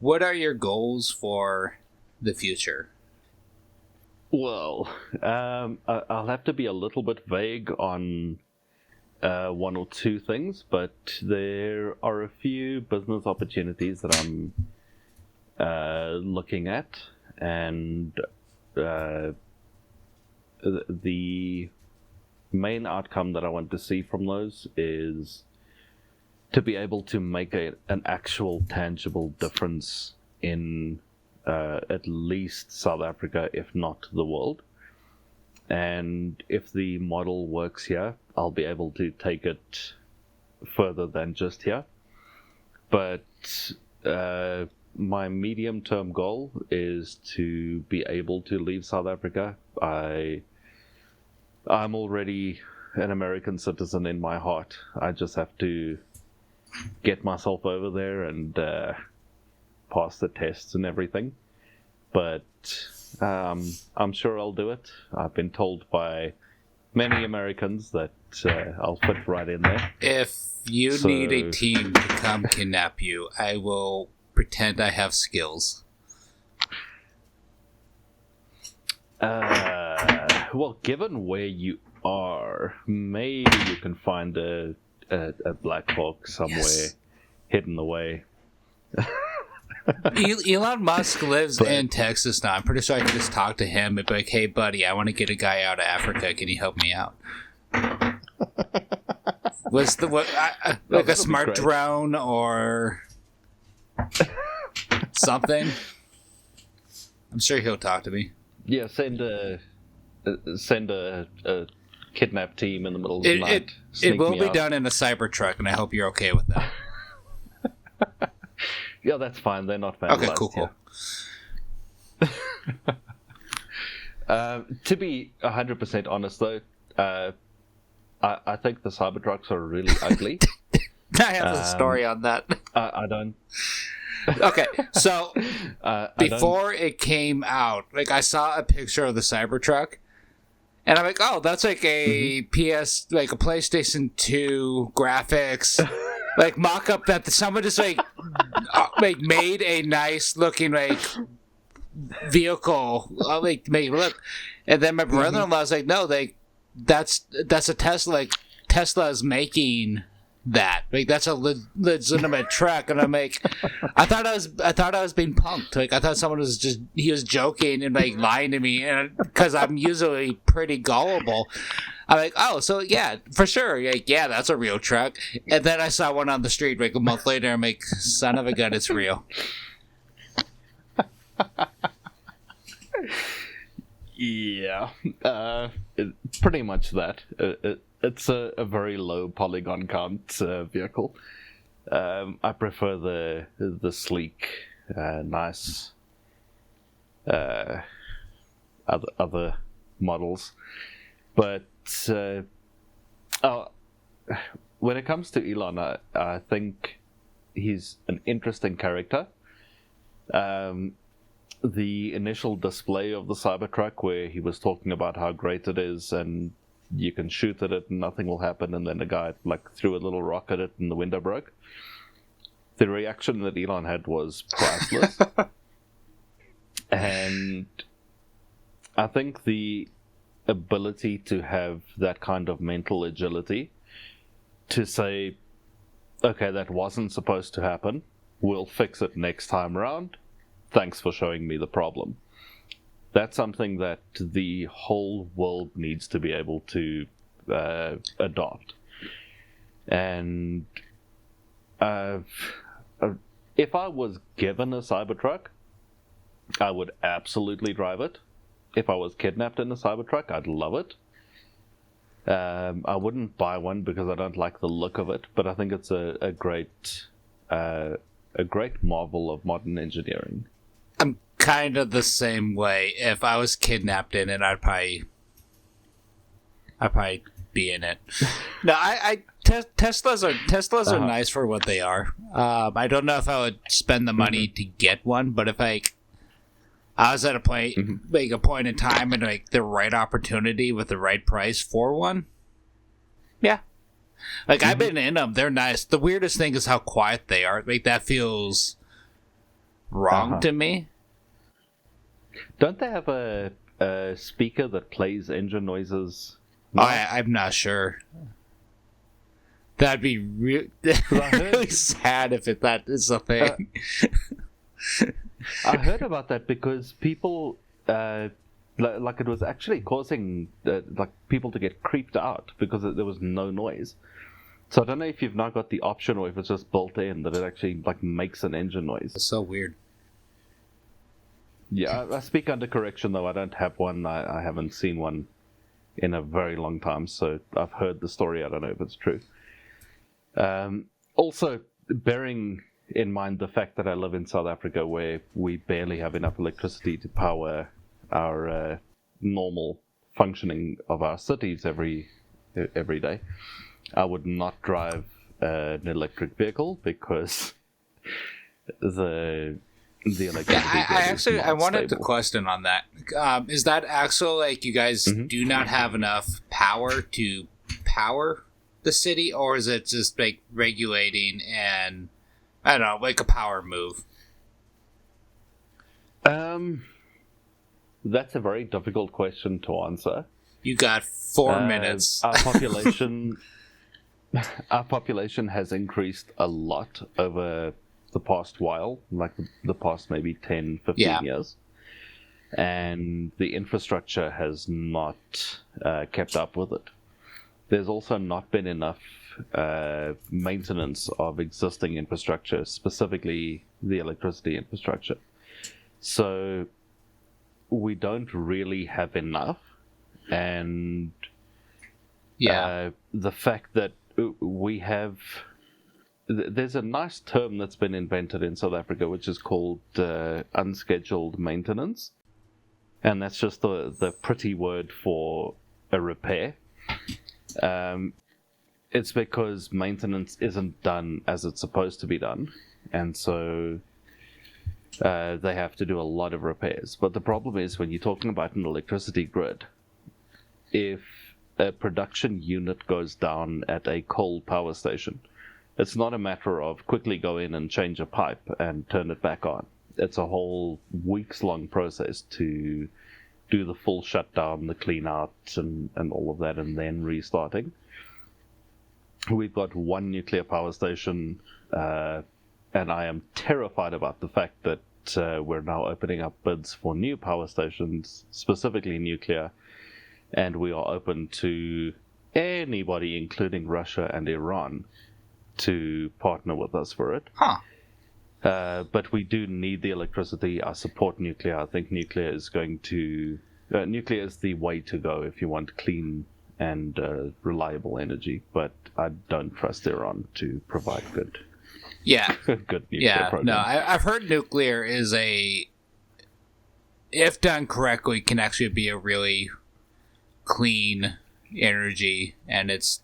What are your goals for the future? Well, I'll have to be a little bit vague on 1 or 2 things, but there are a few business opportunities that I'm looking at, and the main outcome that I want to see from those is to be able to make an actual tangible difference in at least South Africa, if not the world. And if the model works here, I'll be able to take it further than just here. But my medium-term goal is to be able to leave South Africa. I'm already an American citizen in my heart. I just have to get myself over there and pass the tests and everything. But I'm sure I'll do it. I've been told by many Americans that I'll fit right in there. If you need a team to come kidnap you, I will pretend I have skills. Well, given where you are, maybe you can find a Black Hawk somewhere hidden away. Elon Musk lives in Texas now. I'm pretty sure I can just talk to him and be like, hey, buddy, I want to get a guy out of Africa. Can you help me out? Was like a smart drone or something? I'm sure he'll talk to me. Yeah, send a kidnap team in the middle of the night. It will be done in a Cybertruck, and I hope you're okay with that. Yeah, that's fine. They're not vandalized. Okay, cool. To be 100% honest, though, I think the Cybertrucks are really ugly. I have a story on that. I don't. Okay, so before it came out, like I saw a picture of the Cybertruck, And I'm like, oh, that's like a PS, like a PlayStation 2 graphics, like mock-up that someone just like made a nice looking like vehicle, like made it look. And then my brother-in-law was like, no, that's a Tesla. Like Tesla is making that. Like that's a legitimate truck. And I'm like, I thought I was being punked. Like I thought someone was joking and like lying to me, and because I'm usually pretty gullible. I'm like, oh, so yeah, for sure. Like, yeah, that's a real truck. And then I saw one on the street like a month later. I'm like, son of a gun, it's real. Yeah, pretty much that. It's a very low polygon count vehicle. I prefer the sleek, nice other models, but when it comes to Elon, I think he's an interesting character. The initial display of the Cybertruck, where he was talking about how great it is and you can shoot at it and nothing will happen, and then the guy like threw a little rock at it and the window broke. The reaction that Elon had was priceless. And I think the ability to have that kind of mental agility to say, okay, that wasn't supposed to happen, we'll fix it next time around, thanks for showing me the problem. That's something that the whole world needs to be able to adopt. And if I was given a Cybertruck, I would absolutely drive it. If I was kidnapped in a Cybertruck, I'd love it. I wouldn't buy one because I don't like the look of it, but I think it's a great marvel of modern engineering. I'm kind of the same way. If I was kidnapped in it, I'd probably be in it. No, Teslas are nice for what they are. I don't know if I would spend the money to get one, but if I was at a point, like a point in time, and like the right opportunity with the right price for one, yeah. Like I've been in them; they're nice. The weirdest thing is how quiet they are. Like that feels wrong to me. Don't they have a speaker that plays engine noises? No? I'm not sure. That'd be really sad if that is a thing. I heard about that because people, like it was actually causing like people to get creeped out because there was no noise. So I don't know if you've now got the option or if it's just built in that it actually like makes an engine noise. It's so weird. Yeah, I speak under correction though. I don't have one. I haven't seen one in a very long time, so I've heard the story. I don't know if it's true. Also, bearing in mind the fact that I live in South Africa where we barely have enough electricity to power our normal functioning of our cities every day, I would not drive an electric vehicle because the electricity I wanted to stable. question on that. Is that actually like you guys do not have enough power to power the city, or is it just like regulating and I don't know, like a power move? That's a very difficult question to answer. You got 4 minutes. Our population has increased a lot over the past while, like the past maybe 10, 15 years. And the infrastructure has not kept up with it. There's also not been enough maintenance of existing infrastructure, specifically the electricity infrastructure. So we don't really have enough. And the fact that we have... There's a nice term that's been invented in South Africa, which is called unscheduled maintenance. And that's just the pretty word for a repair. It's because maintenance isn't done as it's supposed to be done. And so they have to do a lot of repairs. But the problem is when you're talking about an electricity grid, if a production unit goes down at a coal power station, it's not a matter of quickly go in and change a pipe and turn it back on. It's a whole weeks-long process to do the full shutdown, the clean out, and all of that, and then restarting. We've got one nuclear power station, and I am terrified about the fact that we're now opening up bids for new power stations, specifically nuclear, and we are open to anybody, including Russia and Iran, to partner with us for it. But we do need the electricity. I support nuclear. I think nuclear is nuclear is the way to go if you want clean and reliable energy. But I don't trust Iran to provide good nuclear program. No, I've heard nuclear is if done correctly, can actually be a really clean energy, and it's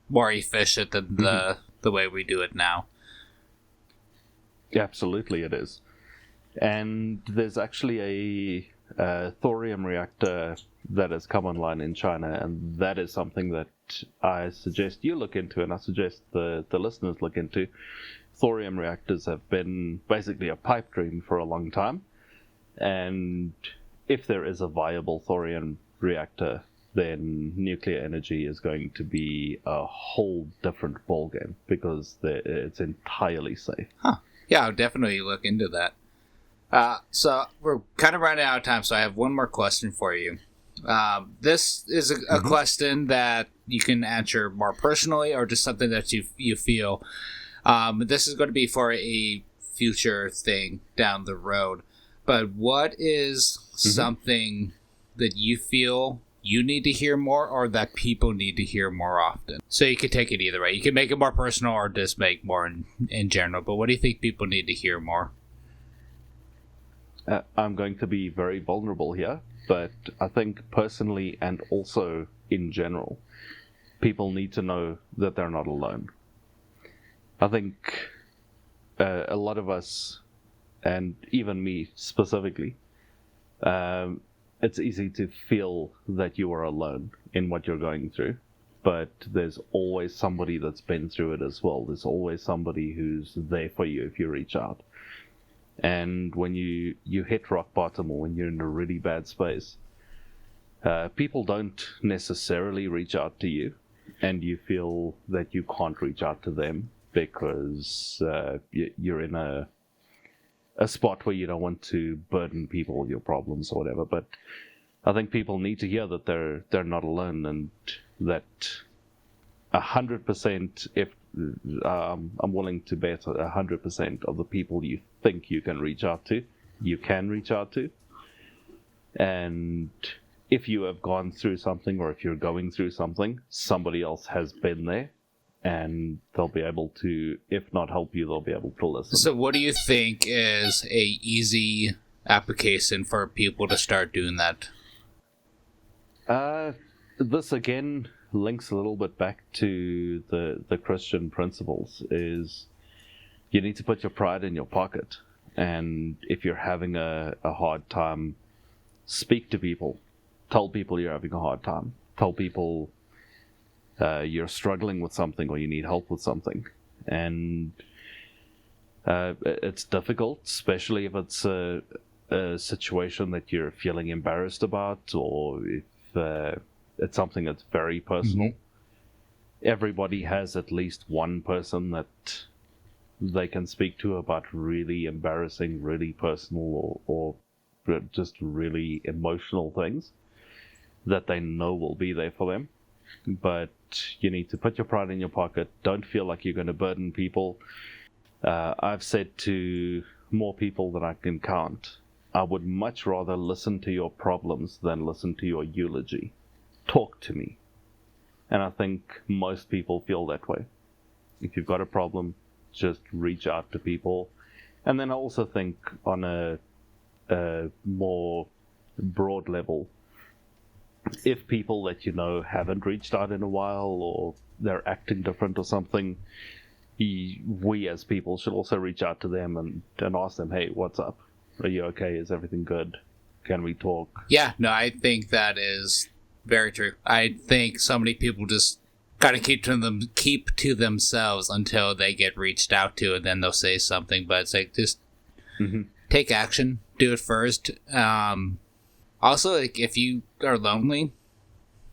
more efficient than the way we do it now. Absolutely, it is. And there's actually a thorium reactor that has come online in China, and that is something that I suggest you look into, and I suggest the listeners look into. Thorium reactors have been basically a pipe dream for a long time, and if there is a viable thorium reactor, then nuclear energy is going to be a whole different ballgame because it's entirely safe. Yeah, I'll definitely look into that. So we're kind of running out of time, so I have one more question for you. This is a question that you can answer more personally or just something that you feel. This is going to be for a future thing down the road. But what is something that you feel you need to hear more or that people need to hear more often? So you could take it either way. You can make it more personal or just make more in general. But what do you think people need to hear more? I'm going to be very vulnerable here, but I think personally and also in general, people need to know that they're not alone. I think a lot of us, and even me specifically, it's easy to feel that you are alone in what you're going through, but there's always somebody that's been through it as well. There's always somebody who's there for you if you reach out. And when you hit rock bottom or when you're in a really bad space, people don't necessarily reach out to you, and you feel that you can't reach out to them because you're in a spot where you don't want to burden people with your problems or whatever. But I think people need to hear that they're not alone, and that 100%, if I'm willing to bet 100% of the people you think you can reach out to, you can reach out to. And if you have gone through something, or if you're going through something, somebody else has been there, and they'll be able to, if not help you, they'll be able to listen. So what do you think is a easy application for people to start doing that? This again links a little bit back to the Christian principles. Is you need to put your pride in your pocket, and if you're having a hard time, speak to people. Tell people you're having a hard time. Tell people you're struggling with something or you need help with something. And it's difficult, especially if it's a situation that you're feeling embarrassed about, or if it's something that's very personal. Everybody has at least one person that they can speak to about really embarrassing, really personal, or just really emotional things that they know will be there for them. But you need to put your pride in your pocket. Don't feel like you're going to burden people. I've said to more people than I can count, I would much rather listen to your problems than listen to your eulogy. Talk to me. And I think most people feel that way. If you've got a problem, just reach out to people. And then I also think on a more broad level, if people that you know haven't reached out in a while, or they're acting different or something, we as people should also reach out to them and ask them, hey, what's up? Are you okay? Is everything good? Can we talk? Yeah, no, I think that is Very true. I think so many people just gotta keep to themselves until they get reached out to, and then they'll say something. But it's like, just take action, do it first. Also, like, if you are lonely,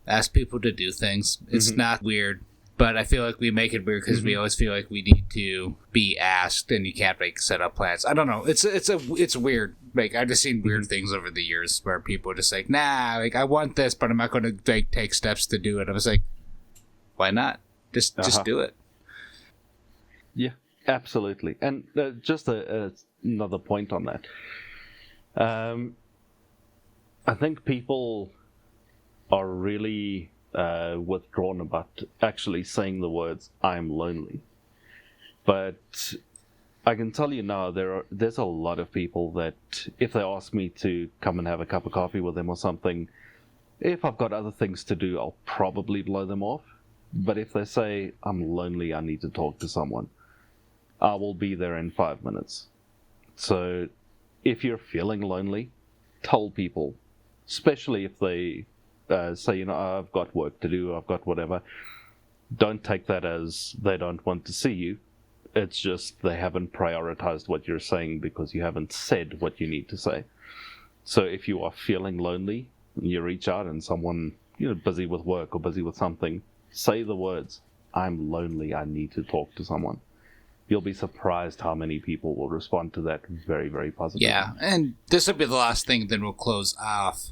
ask people to do things. It's not weird, but I feel like we make it weird because we always feel like we need to be asked, and you can't like set up plans. I don't know. It's weird. Like, I've just seen weird things over the years where people are just like, nah, like, I want this, but I'm not going to like take steps to do it. I was like, why not? Just do it. Yeah, absolutely. And just another point on that. I think people are really withdrawn about actually saying the words, I'm lonely. But I can tell you now, there's a lot of people that if they ask me to come and have a cup of coffee with them or something, if I've got other things to do, I'll probably blow them off. But if they say, I'm lonely, I need to talk to someone, I will be there in 5 minutes. So if you're feeling lonely, tell people, especially if they say, I've got work to do, I've got whatever. Don't take that as they don't want to see you. It's just they haven't prioritized what you're saying because you haven't said what you need to say. So if you are feeling lonely, you reach out and someone, busy with work or busy with something, say the words, I'm lonely, I need to talk to someone. You'll be surprised how many people will respond to that very, very positively. Yeah, and this will be the last thing, then we'll close off.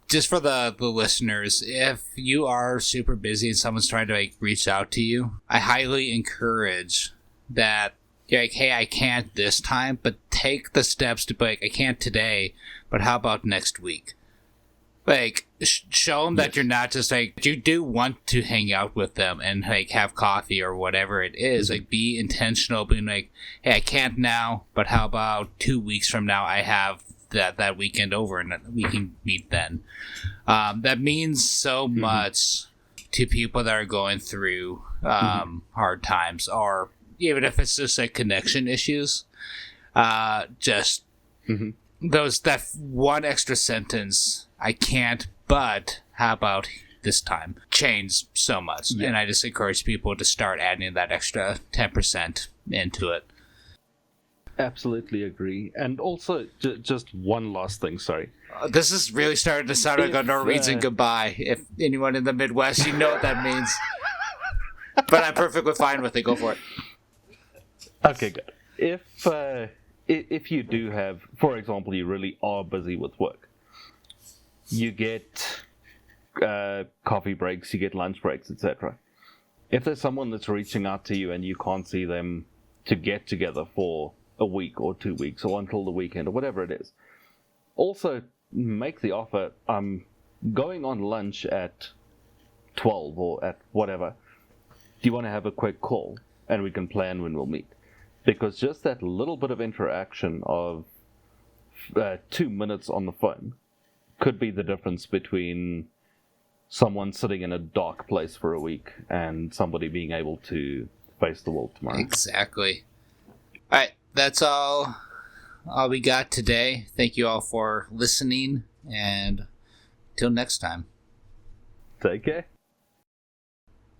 Just for the listeners, if you are super busy and someone's trying to like reach out to you, I highly encourage that you're like, hey, I can't this time, but take the steps to be like, I can't today, but how about next week? Like, show them that you're not just like, you do want to hang out with them and like have coffee or whatever it is. Like, be intentional, being like, hey, I can't now, but how about 2 weeks from now I have that weekend over and we can meet then. That means so much to people that are going through hard times, or even if it's just like connection issues. Just that one extra sentence, I can't, but how about this time, change so much. And I just encourage people to start adding that extra 10% into it. Absolutely agree. And also, just one last thing, sorry. This is really starting to sound like a Norwegian goodbye. If anyone in the Midwest, you know what that means. But I'm perfectly fine with it. Go for it. Okay, good. If you do have, for example, you really are busy with work, you get coffee breaks, you get lunch breaks, etc. If there's someone that's reaching out to you and you can't see them to get together for a week or 2 weeks or until the weekend or whatever it is, also make the offer, I'm going on lunch at 12 or at whatever. Do you want to have a quick call and we can plan when we'll meet? Because just that little bit of interaction of 2 minutes on the phone could be the difference between someone sitting in a dark place for a week and somebody being able to face the world tomorrow. Exactly. All right, that's all we got today. Thank you all for listening, and till next time. Take care.